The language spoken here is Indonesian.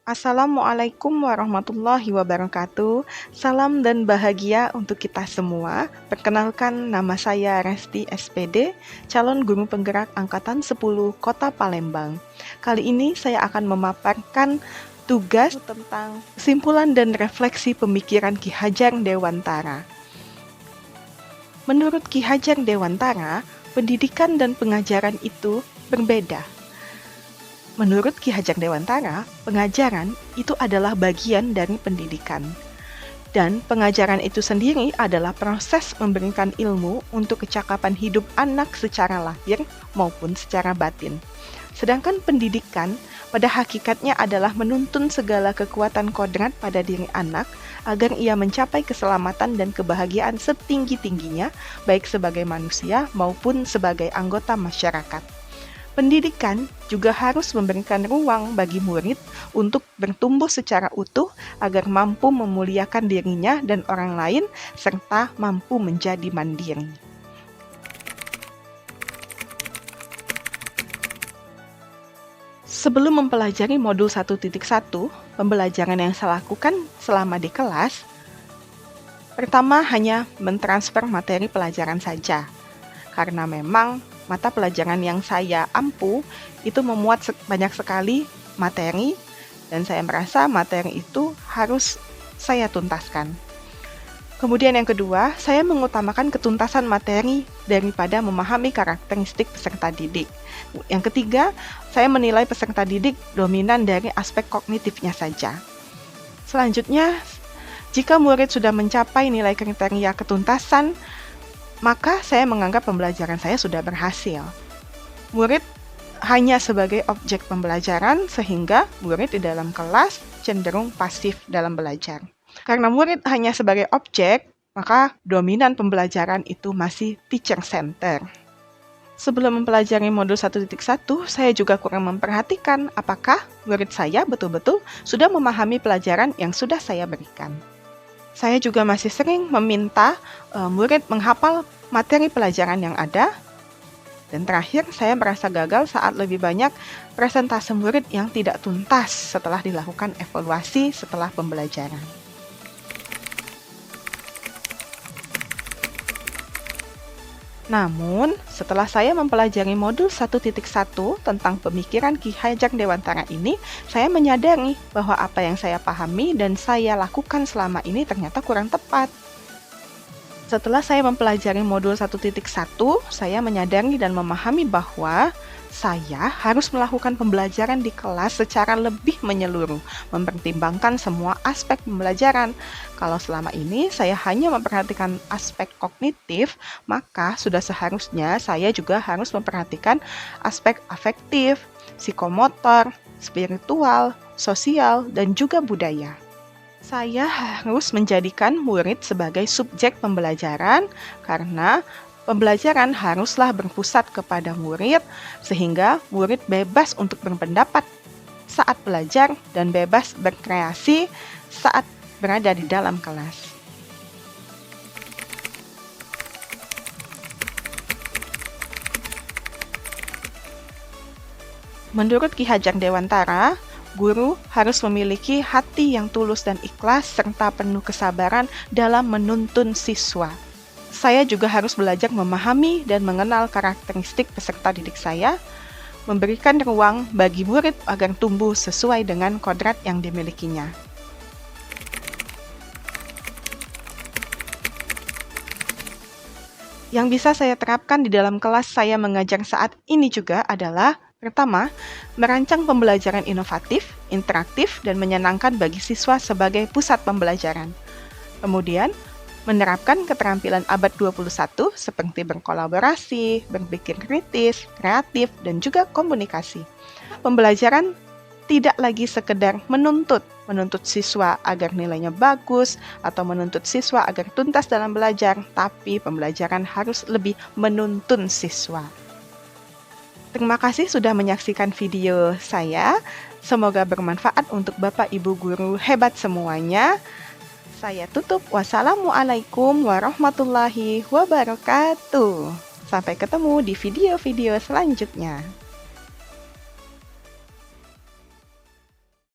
Assalamualaikum warahmatullahi wabarakatuh. Salam dan bahagia untuk kita semua. Perkenalkan, nama saya Resti SPD, calon guru penggerak Angkatan 10 Kota Palembang. Kali ini saya akan memaparkan tugas tentang kesimpulan dan refleksi pemikiran Ki Hajar Dewantara. Menurut Ki Hajar Dewantara, pendidikan dan pengajaran itu berbeda. Menurut Ki Hajar Dewantara, pengajaran itu adalah bagian dari pendidikan. Dan pengajaran itu sendiri adalah proses memberikan ilmu untuk kecakapan hidup anak secara lahir maupun secara batin. Sedangkan pendidikan pada hakikatnya adalah menuntun segala kekuatan kodrat pada diri anak agar ia mencapai keselamatan dan kebahagiaan setinggi-tingginya, baik sebagai manusia maupun sebagai anggota masyarakat. Pendidikan juga harus memberikan ruang bagi murid untuk bertumbuh secara utuh agar mampu memuliakan dirinya dan orang lain serta mampu menjadi mandiri. Sebelum mempelajari modul 1.1, pembelajaran yang saya lakukan selama di kelas, pertama hanya mentransfer materi pelajaran saja. Karena memang mata pelajaran yang saya ampu itu memuat banyak sekali materi dan saya merasa materi itu harus saya tuntaskan. Kemudian yang kedua, saya mengutamakan ketuntasan materi daripada memahami karakteristik peserta didik. Yang ketiga, saya menilai peserta didik dominan dari aspek kognitifnya saja. Selanjutnya, jika murid sudah mencapai nilai kriteria ketuntasan, maka saya menganggap pembelajaran saya sudah berhasil. Murid hanya sebagai objek pembelajaran sehingga murid di dalam kelas cenderung pasif dalam belajar. Karena murid hanya sebagai objek, maka dominan pembelajaran itu masih teacher center. Sebelum mempelajari modul 1.1, saya juga kurang memperhatikan apakah murid saya betul-betul sudah memahami pelajaran yang sudah saya berikan. Saya juga masih sering meminta murid menghafal materi pelajaran yang ada. Dan terakhir, saya merasa gagal saat lebih banyak presentase murid yang tidak tuntas setelah dilakukan evaluasi setelah pembelajaran. Namun, setelah saya mempelajari modul 1.1 tentang pemikiran Ki Hajar Dewantara ini, saya menyadari bahwa apa yang saya pahami dan saya lakukan selama ini ternyata kurang tepat. Setelah saya mempelajari modul 1.1, saya menyadari dan memahami bahwa saya harus melakukan pembelajaran di kelas secara lebih menyeluruh, mempertimbangkan semua aspek pembelajaran. Kalau selama ini saya hanya memperhatikan aspek kognitif, maka sudah seharusnya saya juga harus memperhatikan aspek afektif, psikomotor, spiritual, sosial, dan juga budaya. Saya harus menjadikan murid sebagai subjek pembelajaran karena pembelajaran haruslah berpusat kepada murid sehingga murid bebas untuk berpendapat saat belajar dan bebas berkreasi saat berada di dalam kelas. Menurut Ki Hajar Dewantara, guru harus memiliki hati yang tulus dan ikhlas serta penuh kesabaran dalam menuntun siswa. Saya juga harus belajar memahami dan mengenal karakteristik peserta didik saya, memberikan ruang bagi murid agar tumbuh sesuai dengan kodrat yang dimilikinya. Yang bisa saya terapkan di dalam kelas saya mengajar saat ini juga adalah pertama, merancang pembelajaran inovatif, interaktif, dan menyenangkan bagi siswa sebagai pusat pembelajaran. Kemudian, menerapkan keterampilan abad 21 seperti berkolaborasi, berpikir kritis, kreatif, dan juga komunikasi. Pembelajaran tidak lagi sekedar menuntut siswa agar nilainya bagus atau menuntut siswa agar tuntas dalam belajar, tapi pembelajaran harus lebih menuntun siswa. Terima kasih sudah menyaksikan video saya. Semoga bermanfaat untuk Bapak Ibu guru hebat semuanya. Saya tutup. Wassalamualaikum warahmatullahi wabarakatuh. Sampai ketemu di video-video selanjutnya.